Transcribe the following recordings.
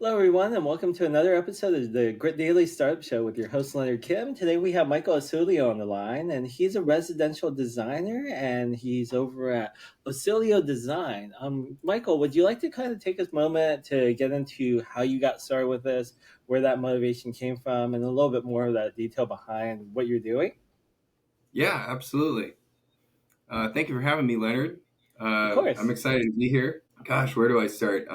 Hello, everyone, and welcome to another episode of the Grit Daily Startup Show with your host, Leonard Kim. Today we have Michael Ausilio on the line, and he's a residential designer, and he's over at Ausilio Design. Michael, would you like to kind of take a moment to get into how you got started with this, where that motivation came from, and a little bit more of that detail behind what you're doing? Yeah, absolutely. Thank you for having me, Leonard. Of I'm course. excited to be here. Gosh, where do I start?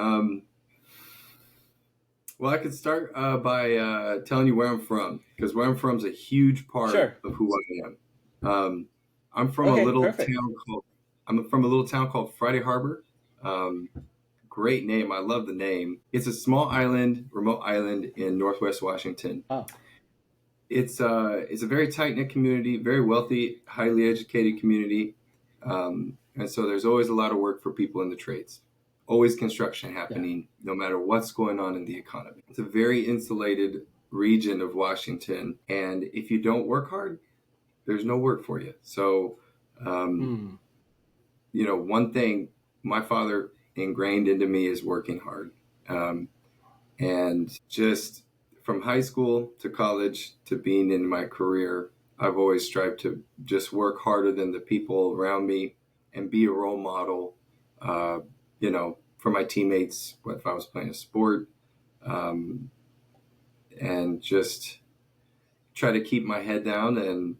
Well, I could start by telling you where I'm from, because where I'm from is a huge part Sure. of who I am. Um, I'm from a Okay, little perfect. town called I'm from a little town called Friday Harbor. Um, Great name. I love the name. It's a small island, remote island in Northwest Washington. Oh, It's a very tight knit community, very wealthy, highly educated community, and so there's always a lot of work for people in the trades. Always construction yeah. happening, no matter what's going on in the economy. It's a very insulated region of Washington, and if you don't work hard, there's no work for you. So, um, Hmm. one thing my father ingrained into me is working hard. Um, and just from high school to college to being in my career, I've always strived to just work harder than the people around me and be a role model, for my teammates, what if I was playing a sport, um, and just try to keep my head down. And,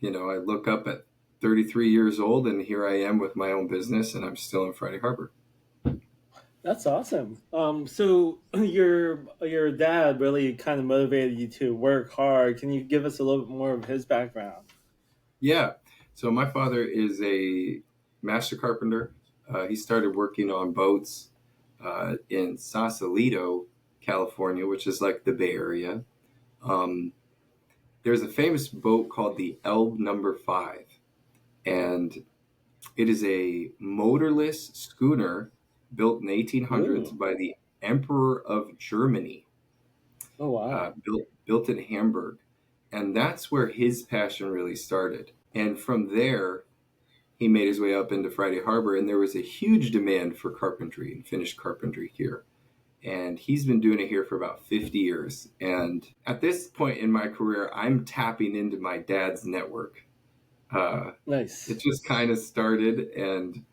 I look up at 33 years old and here I am with my own business and I'm still in Friday Harbor. That's awesome. So your dad really kind of motivated you to work hard. Can you give us a little bit more of his background? Yeah. So my father is a master carpenter. He started working on boats in Sausalito, California, which is like the Bay Area. Um, there's a famous boat called the Elb Number Five, and it is a motorless schooner built in the 1800s Ooh, by the Emperor of Germany, oh wow, built in Hamburg, and that's where his passion really started. And from there, he made his way up into Friday Harbor, and there was a huge demand for carpentry and finished carpentry here. And he's been doing it here for about 50 years. And at this point in my career, I'm tapping into my dad's network. Uh, it nice. just kind of started, and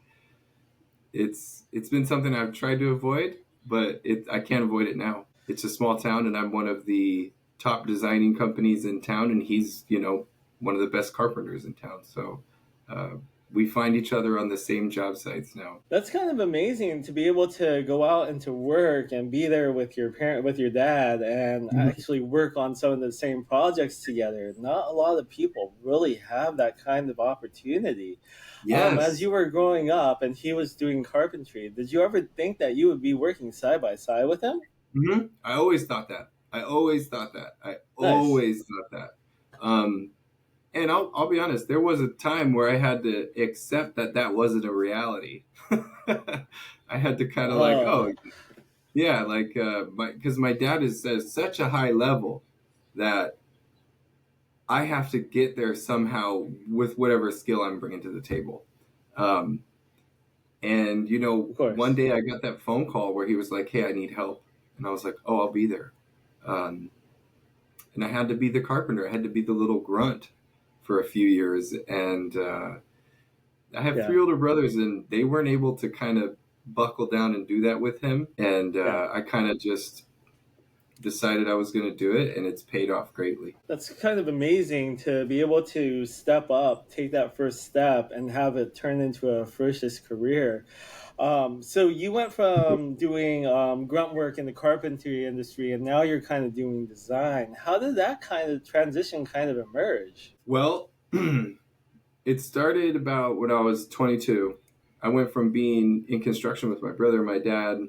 it's been something I've tried to avoid, but I can't avoid it now. It's a small town, and I'm one of the top designing companies in town, and he's one of the best carpenters in town. So uh, we find each other on the same job sites now. That's kind of amazing to be able to go out and to work and be there with your parent, with your dad, and Mhm. actually work on some of the same projects together. Not a lot of people really have that kind of opportunity. As Yes. you were growing up and he was doing carpentry, did you ever think that you would be working side by side with him? I always thought that. I always thought that. I Nice. always thought that. Um, and I'll be honest, there was a time where I had to accept that that wasn't a reality. I had to kind of like, oh, Oh, yeah, like because my dad is at such a high level that I have to get there somehow with whatever skill I'm bringing to the table. Um, and of one course. day I got that phone call where he was like, "Hey, I need help," and I was like, "Oh, I'll be there." Um, and I had to be the carpenter. I had to be the little grunt for a few years, and I have three Yeah, older brothers, and they weren't able to kind of buckle down and do that with him. And yeah. I kind of just decided I was going to do it, and it's paid off greatly. That's kind of amazing to be able to step up, take that first step, and have it turn into a fruitless career. So you went from doing grunt work in the carpentry industry, and now you're kind of doing design. How did that kind of transition kind of emerge? Well, it started about when I was 22. I went from being in construction with my brother and my dad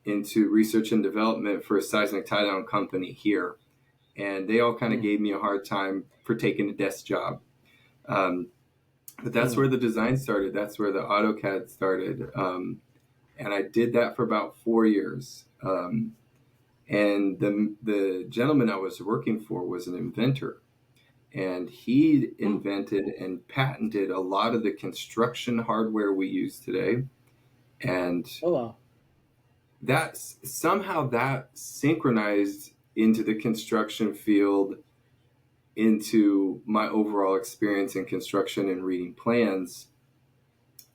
into research and development for a seismic tie down company here. And they all kind of Hmm. gave me a hard time for taking a desk job. Um, but that's Hmm. where the design started. That's where the AutoCAD started. And I did that for about 4 years. And the gentleman I was working for was an inventor, and he Hmm. invented and patented a lot of the construction hardware we use today. And Oh wow. that's somehow that synchronized into the construction field, into my overall experience in construction and reading plans.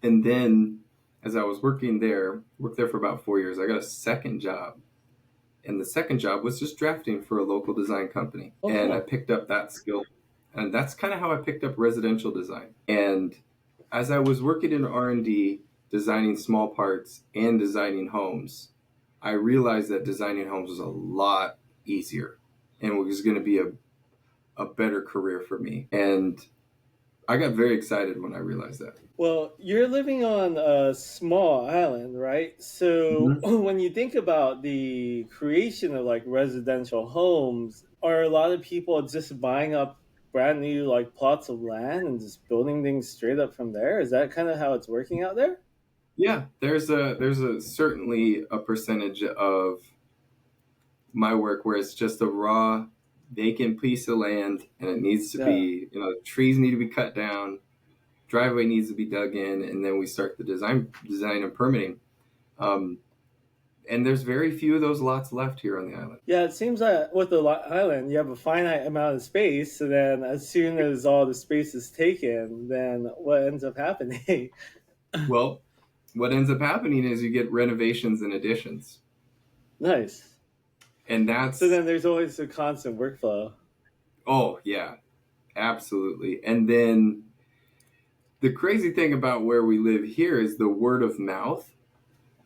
And then as I was worked there for about 4 years, I got a second job. And the second job was just drafting for a local design company. Oh, And I cool. picked up that skill. And that's kind of how I picked up residential design. And as I was working in R&D, designing small parts and designing homes, I realized that designing homes was a lot easier and was going to be a better career for me. And I got very excited when I realized that. Well, you're living on a small island, right? So Mm-hmm. when you think about the creation of like residential homes, are a lot of people just buying up brand new like plots of land and just building things straight up from there? Is that kind of how it's working out there? Yeah, there's a certainly a percentage of my work where it's just a raw vacant piece of land, and it needs to Yeah. be, trees need to be cut down, driveway needs to be dug in, and then we start the design and permitting. Um, and there's very few of those lots left here on the island. Yeah, it seems that with the island, you have a finite amount of space. So then, as soon as all the space is taken, then what ends up happening? Well, what ends up happening is you get renovations and additions, Nice. and So that's then there's always a constant workflow. oh yeah, absolutely. And then the crazy thing about where we live here is the word of mouth.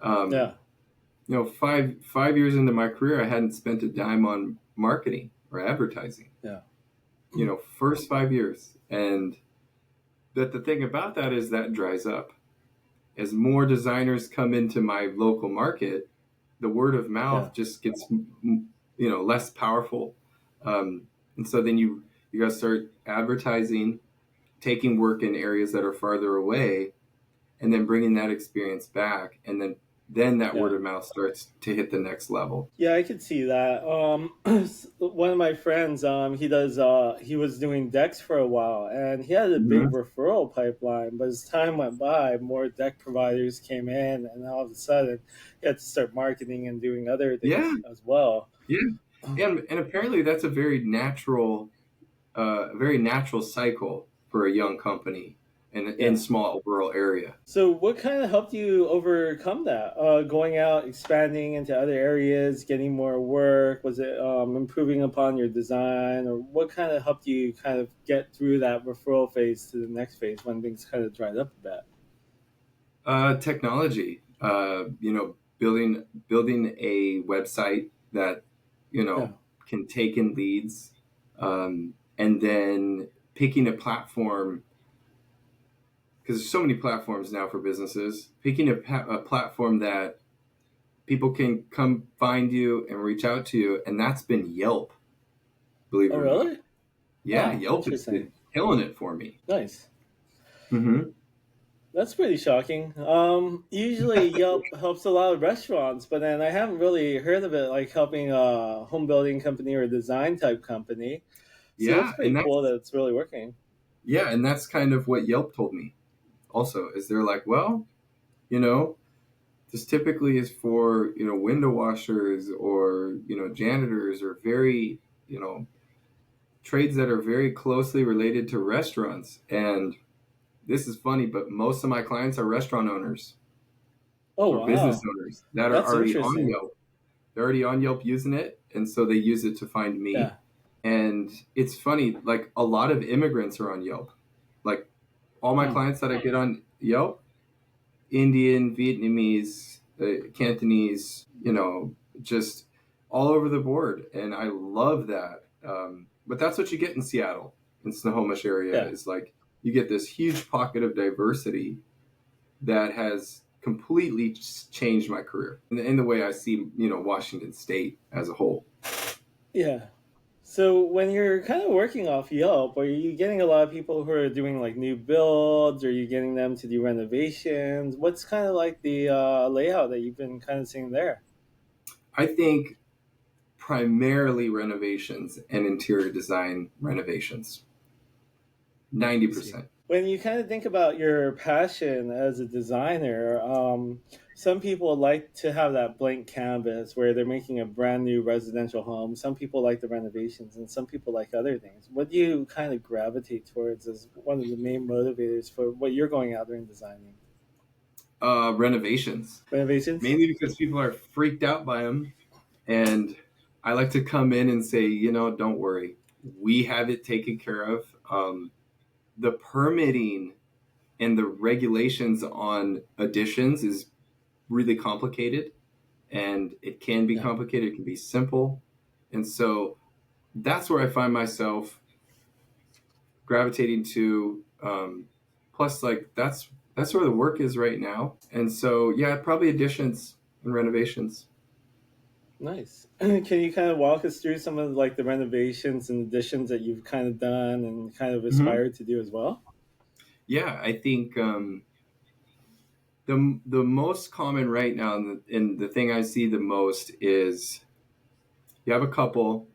Um, Yeah. 5 years into my career, I hadn't spent a dime on marketing or advertising. Yeah. First 5 years, and that the thing about that is that dries up as more designers come into my local market. The word of Yeah. mouth just gets less powerful, and so then you got to start advertising, taking work in areas that are farther away, and then bringing that experience back, and then that word Yeah. of mouth starts to hit the next level. Yeah, I could see that. One of my friends, he was doing decks for a while, and he had a big Mm-hmm. referral pipeline. But as time went by, more deck providers came in, and all of a sudden, he had to start marketing and doing other Yeah, things as well. yeah, and apparently that's a very natural cycle for a young company in Yeah. small rural area. So, what kind of helped you overcome that? Going out, expanding into other areas, getting more work? Was it improving upon your design, or what kind of helped you kind of get through that referral phase to the next phase when things kind of dried up a bit? Technology, building a website that Yeah. can take in leads, and then picking a platform, because there's so many platforms now for businesses. Picking a platform that people can come find you and reach out to you, and that's been Yelp, believe it Oh, or not. really? Yeah, Wow, Yelp has interesting. been killing it for me. Nice. Mm-hmm. That's pretty shocking. Usually Yelp helps a lot of restaurants, but then I haven't really heard of it like helping a home building company or a design type company. So that's Yeah, pretty cool that it's really working. and that's kind of what Yelp told me. Also, is they're like, well, you know, this typically is for window washers or janitors or very trades that are very closely related to restaurants. And this is funny, but most of my clients are restaurant owners Oh, or business wow. owners that are That's already on interesting. Yelp. They're already on Yelp using it, and so they use it to find me. Yeah. And it's funny, like a lot of immigrants are on Yelp. Like all my Hmm. clients that I get on Yelp, Indian, Vietnamese, Cantonese, just all over the board, and I love that. But that's what you get in Seattle, in Snohomish area, Yeah. is like you get this huge pocket of diversity that has completely changed my career in the way I see, Washington State as a whole. Yeah. So when you're kind of working off Yelp, are you getting a lot of people who are doing like new builds? Are you getting them to do renovations? What's kind of like the layout that you've been kind of seeing there? I think primarily renovations and interior design renovations, I see. 90%. When you kind of think about your passion as a designer, some people like to have that blank canvas where they're making a brand new residential home. Some people like the renovations, and some people like other things. What do you kind of gravitate towards as one of the main motivators for what you're going out there and designing? Renovations, Renovations? mainly because people are freaked out by them. And I like to come in and say, don't worry, we have it taken care of. The permitting and the regulations on additions is really complicated, and it can be Yeah. complicated, it can be simple. And so that's where I find myself gravitating to. Plus, like that's where the work is right now. And so, yeah, probably additions and renovations. Nice. Can you kind of walk us through some of like the renovations and additions that you've kind of done and kind of Hmm. aspired to do as well? Yeah, I think the most common right now, and the thing I see the most is you have a couple,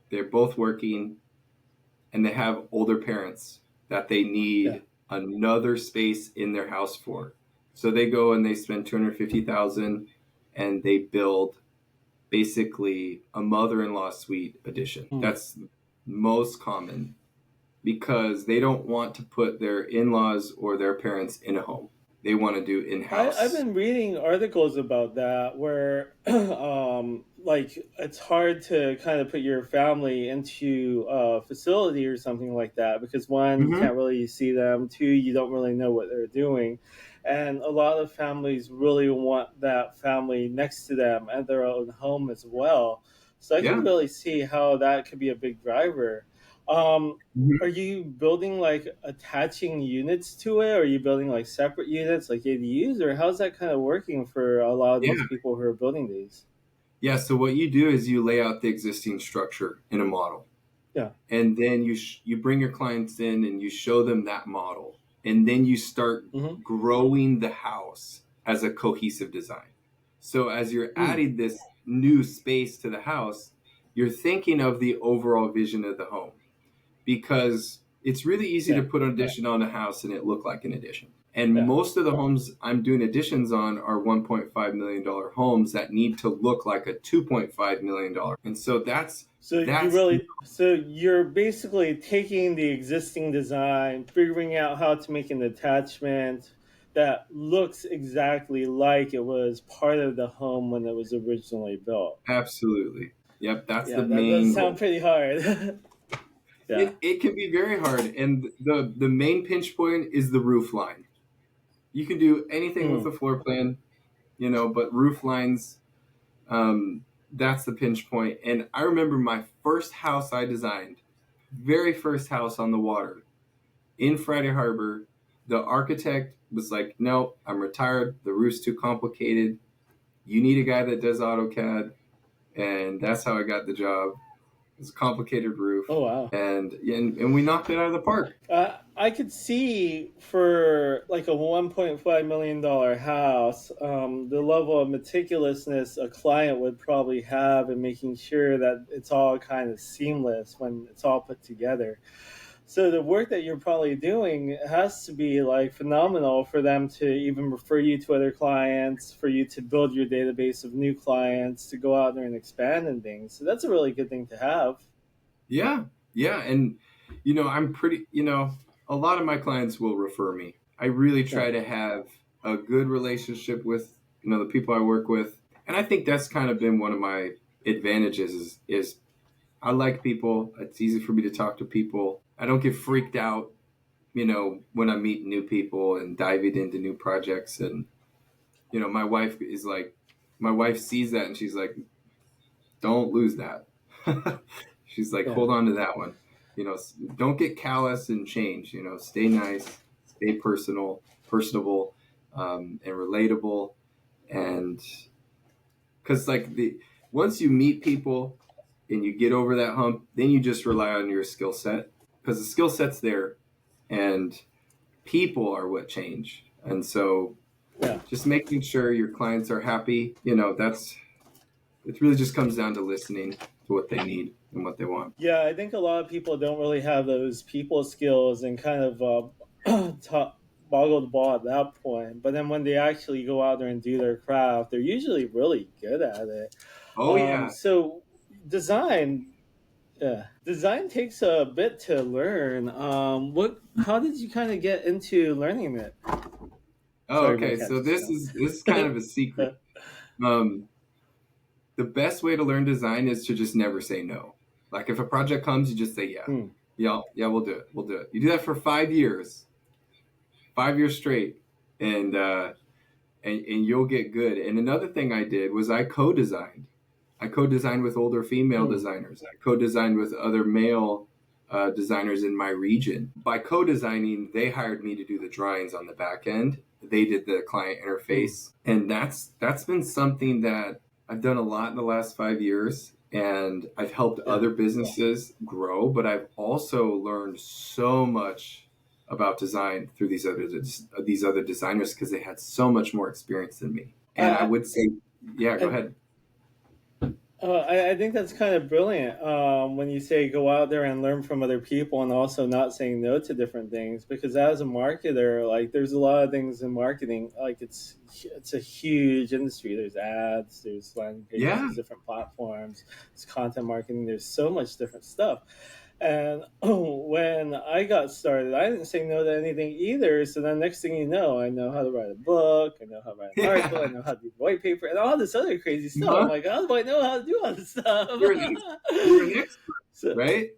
they're both working, and they have older parents that they Yeah. need another space in their house for. So they go and they spend 250,000 and they build basically a mother-in-law suite addition. Hmm. That's most common because they don't want to put their in-laws or their parents in a home. They want to do I've in-house. been reading articles about that where like it's hard to kind of put your family into a facility or something like that because one, you Mm-hmm. can't really see them, two, you don't really know what they're doing. And a lot of families really want that family next to them at their own home as well. So I can Yeah. really see how that could be a big driver. Um, are Mm-hmm. you building like attaching units to it? Or are you building like separate units like ADUs? Or how's that kind of working for a lot of Yeah. these people who are building these? Yeah. So what you do is you lay out the existing structure in a model, Yeah. and then you bring your clients in and you show them that model, and then you start Mm-hmm. growing the house as a cohesive design. So as you're Mm. adding this new space to the house, you're thinking of the overall vision of the home, because it's really easy to Yeah. put an addition on a house and it look like an addition. And Yeah. most of the homes I'm doing additions on are $1.5 million homes that need to look like a $2.5 million. And so So that's you're basically taking the existing design, figuring out how to make an attachment that looks exactly like it was part of the home when it was originally built. absolutely, yep, that's the Yeah, that does main sound goal. pretty hard. Yeah. It can be very hard, and the main pinch point is the roof line. You can do anything with Mm. the floor plan, but roof lines, that's the pinch point. And I remember my first house I designed, very first house on the water in Friday Harbor. The architect was like, "No, I'm retired. The roof's too complicated. You need a guy that does AutoCAD." And that's how I got the job. It's a complicated roof, Oh wow. and we knocked it out of the park. I could see for like a $1.5 million house, the level of meticulousness a client would probably have in making sure that it's all kind of seamless when it's all put together. So the work that you're probably doing has to be like phenomenal for them to even refer you to other clients, for you to build your database of new clients, to go out there and expand and things. So that's a really good thing to have. Yeah, yeah, and I'm pretty. A lot of my clients will refer me. I really Yeah, try to have a good relationship with the people I work with, and I think that's kind of been one of my advantages. Is I like people. It's easy for me to talk to people. I don't get freaked out, when I meet new people and diving into new projects. And my wife is like, my wife sees that and she's like, don't lose that. She's like, yeah. hold on to that one. Don't get callous and change. Stay nice, stay personable, and relatable. And because like the once you meet people and you get over that hump, then you just rely on your skill set, because the skill set's there, and people are what change. And so Yeah. just making sure your clients are happy, that's it really just comes down to listening to what they need and what they want. Yeah, I think a lot of people don't really have those people skills and kind of boggle the ball at that point. But then when they actually go out there and do their craft, they're usually really good at it. Oh yeah. So design, yeah, design takes a bit to learn. How did you kind of get into learning it? Oh, Sorry if I okay. catch So you this is kind of a secret. Um, the best way to learn design is to just never say no. Like if a project comes, you just say yeah, Hmm. yeah, yeah. We'll do it. We'll do it. You do that for 5 years, 5 years straight, and and you'll get good. And another thing I did was I co-designed. I co-designed with older female Hmm. designers. I co-designed with other male designers in my region. By co-designing, they hired me to do the drawings on the back end. They did the client Hmm. interface, and that's been something that I've done a lot in the last 5 years. And I've helped Yeah. other businesses grow, but I've also learned so much about design through these other designers because they had so much more experience than me. And I I, would say, yeah, go I, ahead. I think that's kind of brilliant when you say go out there and learn from other people and also not saying no to different things because as a marketer, like there's a lot of things in marketing, like it's a huge industry. There's ads, there's landing pages, Yeah. there's different platforms, there's content marketing, there's so much different stuff. And when I got started, I didn't say no to anything either. So then, next thing you know, I know how to write a book, I know how to write an article, I Yeah. know how to do white paper, and all this other crazy stuff. I'm Huh? like, how do I know how to do all this You're an stuff? you're an expert, So right?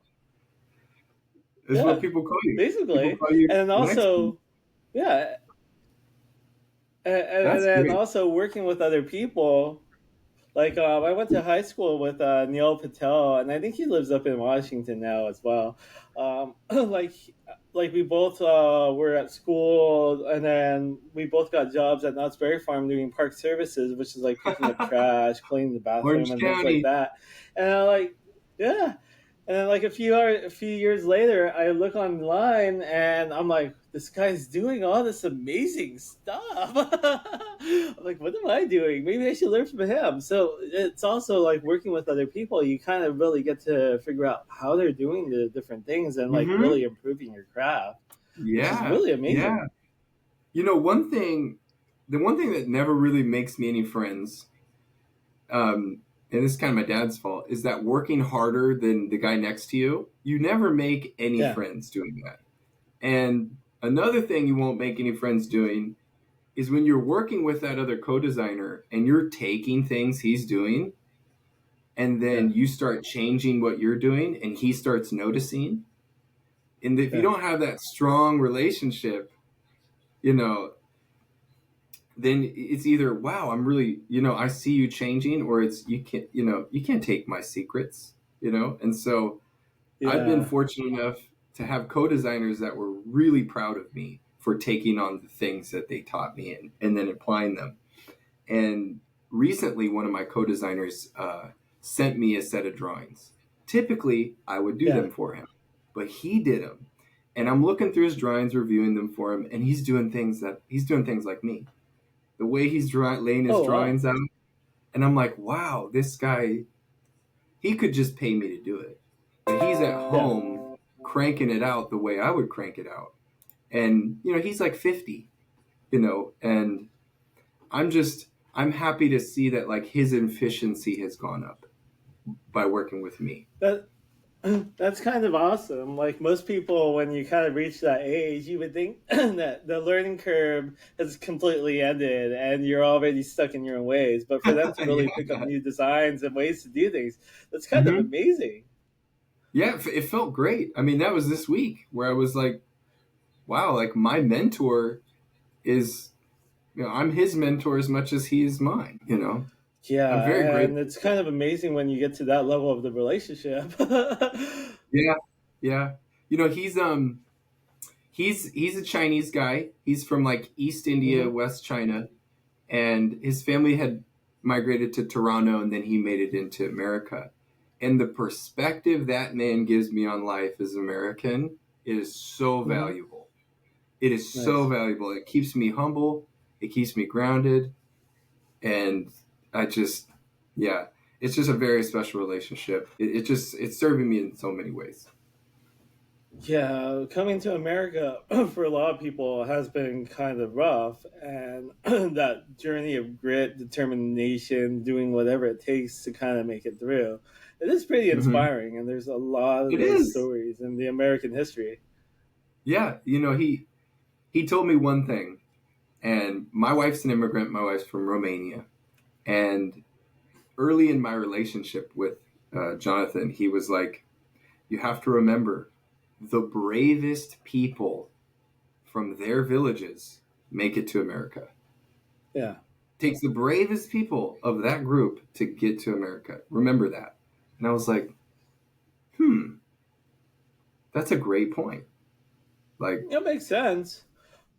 Is what yeah, people call you. People basically, call you and then an expert. also yeah, and That's then great. also working with other people. Like I went to high school with Neil Patel, and I think he lives up in Washington now as well. Like we both were at school, and then we both got jobs at Knott's Berry Farm doing park services, which is like picking up trash, cleaning the bathroom, Orange and things like County. that. And I like, yeah, and then like a few years later, I look online and I'm like, this guy's doing all this amazing stuff. I'm like, what am I doing? Maybe I should learn from him. So it's also like working with other people. You kind of really get to figure out how they're doing the different things and like Mm-hmm. really improving your craft, which is Yeah. really Yeah. amazing. You know, the one thing that never really makes me any friends, and this is kind of my dad's fault, is that working harder than the guy next to you, you never make any Yeah, friends doing that. And another thing you won't make any friends doing is when you're working with that other co-designer and you're taking things he's doing and yeah, then you start changing what you're doing and he starts noticing. And if you yeah, don't have that strong relationship, you know, then it's either wow, I'm really, I see you changing, or it's you can't take my secrets, And so I've been yeah, fortunate enough to have co-designers that were really proud of me for taking on the things that they taught me and then applying them. And recently, one of my co-designers sent me a set of drawings. Typically, I would do yeah. them for him, but he did them. And I'm looking through his drawings, reviewing them for him, and he's doing things like me. The way laying his Oh wow. drawings out, and I'm like, wow, this guy, he could just pay me to do it, but he's at Yeah. home cranking it out the way I would crank it out. And he's like 50, and I'm happy to see that like his efficiency has gone up by working with me. That That's kind of awesome. Like most people, when you kind of reach that age, you would think that the learning curve has completely ended and you're already stuck in your own ways. But for them to really pick up Yeah. new designs and ways to do things, that's kind of Hmm. amazing. Yeah, it felt great. I mean, that was this week where I was like, wow, like my mentor is, I'm his mentor as much as he is mine. I'm very Yeah, and grateful it's for kind of amazing when you get to that level of the relationship. that. Yeah, yeah. He's a Chinese guy. He's from like East India, Hmm. West China, and his family had migrated to Toronto, and then he made it into America. And the perspective that man gives me on life as an American is so Hmm. valuable. It is so Nice. valuable. It keeps me humble. It keeps me grounded, and I just, yeah, it's just a very special relationship. It's serving me in so many ways. Yeah, coming to America for a lot of people has been kind of rough, and that journey of grit, determination, doing whatever it takes to kind of make it through, it is pretty Hmm. inspiring. And there's a lot of It those is. stories in the American history. Yeah. He told me one thing, and my wife's an immigrant. My wife's from Romania. And early in my relationship with Jonathan, he was like, you have to remember the bravest people from their villages make it to America. Yeah, Takes the bravest people of that group to get to America. Remember that. And I was like, hmm, that's a great point. Like, it makes sense.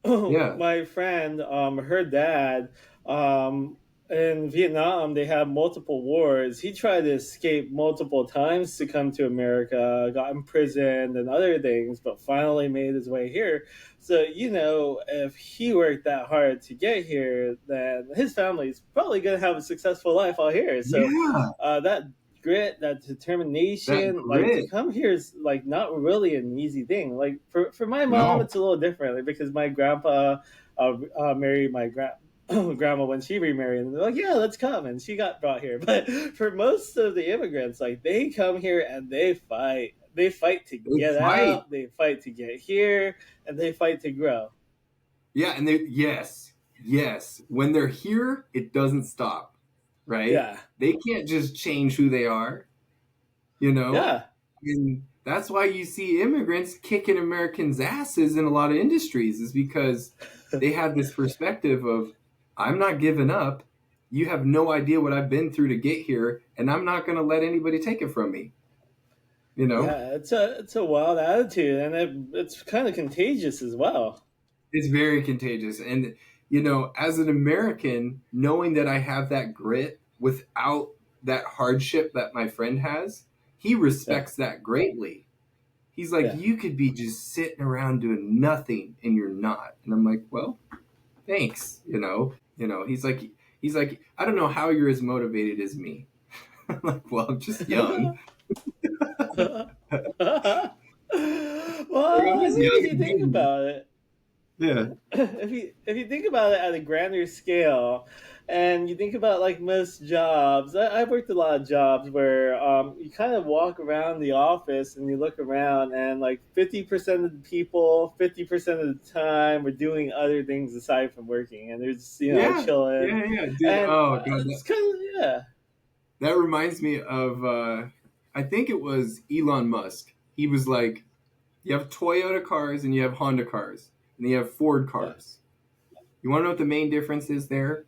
yeah, My friend, her dad, um, in Vietnam, they had multiple wars. He tried to escape multiple times to come to America, got imprisoned and other things, but finally made his way here. So, if he worked that hard to get here, then his family's probably going to have a successful life out here. So, yeah, that grit, that that determination, like to grit. come here is like not really an easy thing. Like for my mom, No, it's a little different, like, because my grandpa married my grandma when she remarried, and they're like, yeah, let's come, and she got brought here. But for most of the immigrants, like they come here and they fight. They fight to they get fight. out. They fight to get here, and they fight to grow. Yeah, and they, yes, yes. When they're here, it doesn't stop, right? Yeah, They can't just change who they are, you know? yeah, And that's why you see immigrants kicking Americans' asses in a lot of industries, is because they have this perspective of, I'm not giving up. You have no idea what I've been through to get here, and I'm not going to let anybody take it from me, you know? yeah. It's a wild attitude, and it's kind of contagious as well. It's very contagious. And, as an American, knowing that I have that grit without that hardship that my friend has, he Yeah, respects that greatly. He's like, yeah. you could be just sitting around doing nothing and you're not. And I'm like, well, thanks. He's like, I don't know how you're as motivated as me. I'm like, well, I'm just young. Well, Like, I'm I just mean, if young you and think hungry. about it, Yeah. if you think about it at a grander scale, and you think about like most jobs, I've worked a lot of jobs where you kind of walk around the office and you look around, and like 50% of the people, 50% of the time, are doing other things aside from working, and they're just Yeah. chilling, Yeah. Yeah. Dude. and Oh, God. it's kind of yeah, That reminds me of, I think it was Elon Musk. He was like, you have Toyota cars and you have Honda cars, and you have Ford yeah, cars. You want to know what the main difference is there?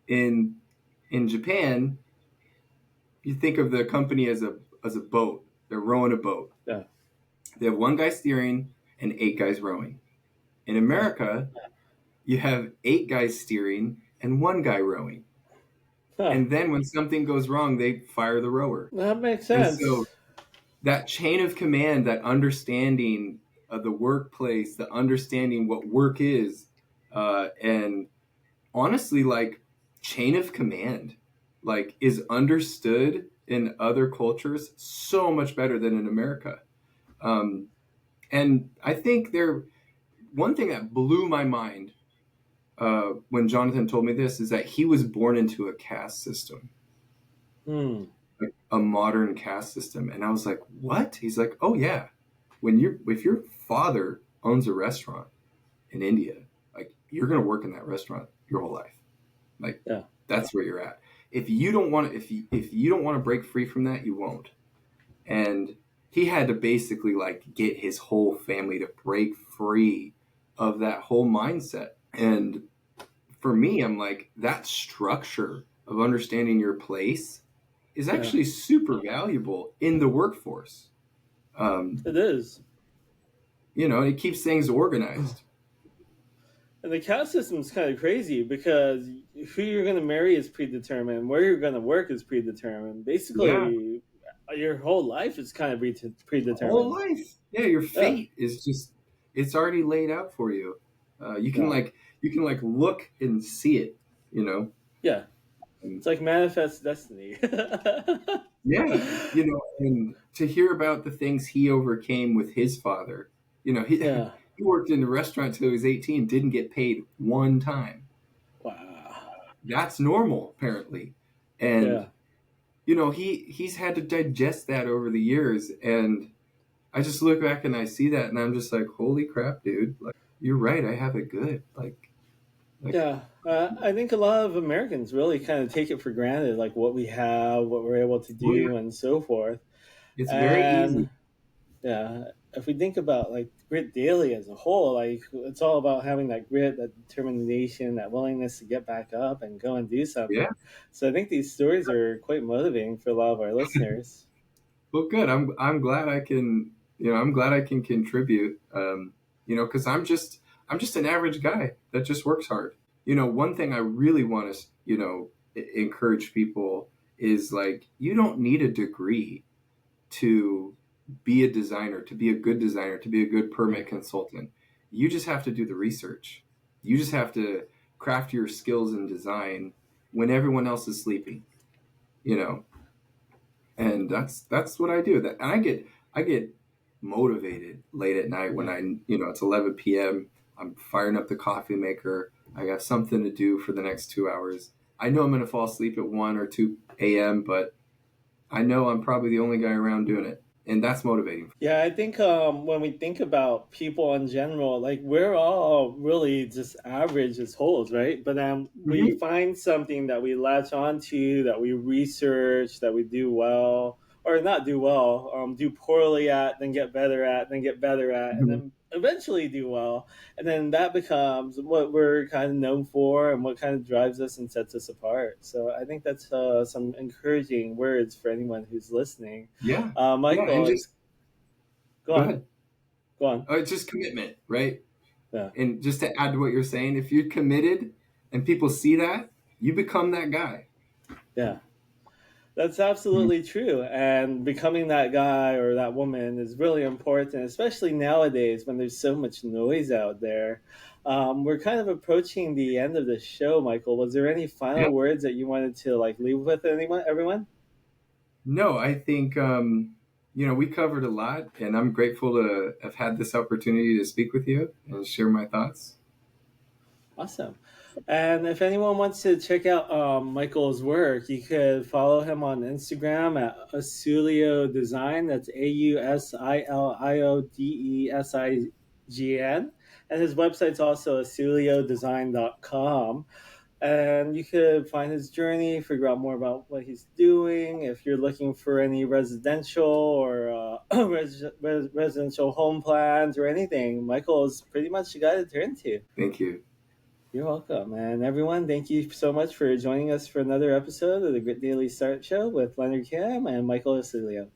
In in Japan, you think of the company as a boat. They're rowing a boat. yeah, They have one guy steering and eight guys rowing. In yeah. America, you have eight guys steering and one guy rowing. Huh. And then when something goes wrong, they fire the rower. That makes And so sense. that chain of command, that understanding of the workplace, the understanding what work is, and honestly, like chain of command, like is understood in other cultures so much better than in America. Um, and I think one thing that blew my mind when Jonathan told me this is that he was born into a caste system, Hmm. like a modern caste system, and I was like, "What?" He's like, "Oh yeah, if your father owns a restaurant in India, like you're gonna work in that restaurant your whole life. Like Yeah. that's where you're at. If you don't want to, if you don't want to break free from that, you won't." And he had to basically like get his whole family to break free of that whole mindset. And for me, I'm like, that structure of understanding your place is Yeah. actually super valuable in the workforce. Um, It is. it keeps things organized. And the caste system is kind of crazy because who you're going to marry is predetermined. Where you're going to work is predetermined. Yeah, Basically, your whole life is kind of whole predetermined. life. Yeah, your Yeah. fate is just it's already laid out for you. Yeah. You can like look and see it, you know. Yeah. And It's like manifest destiny. yeah, and to hear about the things he overcame with his father. You know, he Yeah. he worked in the restaurant till he was 18, didn't get paid one time. Wow. That's normal, apparently. And Yeah. he's had to digest that over the years, and I just look back and I see that, and I'm just like, holy crap, dude! Like, you're right. I have it good. Like, Yeah, I think a lot of Americans really kind of take it for granted, like what we have, what we're able to oh yeah, do, and so forth. it's very easy. And yeah, if we think about like grit daily as a whole, like it's all about having that grit, that determination, that willingness to get back up and go and do Yeah. something. So I think these stories are quite motivating for a lot of our listeners. Well, good. I'm glad I can. I'm glad I can contribute. Because I'm just an average guy that just works hard. One thing I really want to encourage people is, like, you don't need a degree to be a designer, to be a good designer, to be a good Yeah, permit consultant. You just have to do the research. You just have to craft your skills in design when everyone else is sleeping. You know, and that's what I do. That and I get motivated late at night when yeah. it's 11 p.m. I'm firing up the coffee maker. I got something to do for the next 2 hours. I know I'm going to fall asleep at 1 or 2 a.m., but I know I'm probably the only guy around doing it, and that's motivating. Yeah, I think when we think about people in general, like we're all really just average as wholes, right? But we Mm-hmm. find something that we latch onto, that we research, that we do well, or not do well, do poorly at, then get better at, then get better at, and Mm-hmm. then eventually do well. And then that becomes what we're kind of known for and what kind of drives us and sets us apart. So I think that's some encouraging words for anyone who's listening. Yeah, yeah, and Michael, just go go on. ahead. Go on. It's just commitment, right? Yeah. And just to add to what you're saying, if you're committed and people see that, you become that guy. Yeah. That's Mhm. absolutely true. And becoming that guy or that woman is really important, especially nowadays when there's so much noise out there. We're kind of approaching the end of the show, Michael. Was there any Yeah. final words that you wanted to like leave with everyone? No, I think we covered a lot, and I'm grateful to have had this opportunity to speak with you and share my thoughts. Awesome. And if anyone wants to check out Michael's work, you could follow him on Instagram at Ausilio Design. That's AusilioDesign. And his website's also ausiliodesign.com. And you could find his journey, figure out more about what he's doing. If you're looking for any residential or residential home plans or anything, Michael is pretty much the guy to turn to. Thank you. You're welcome. And everyone, thank you so much for joining us for another episode of the Grit Daily Start Show with Leonard Kim and Michael Ausilio.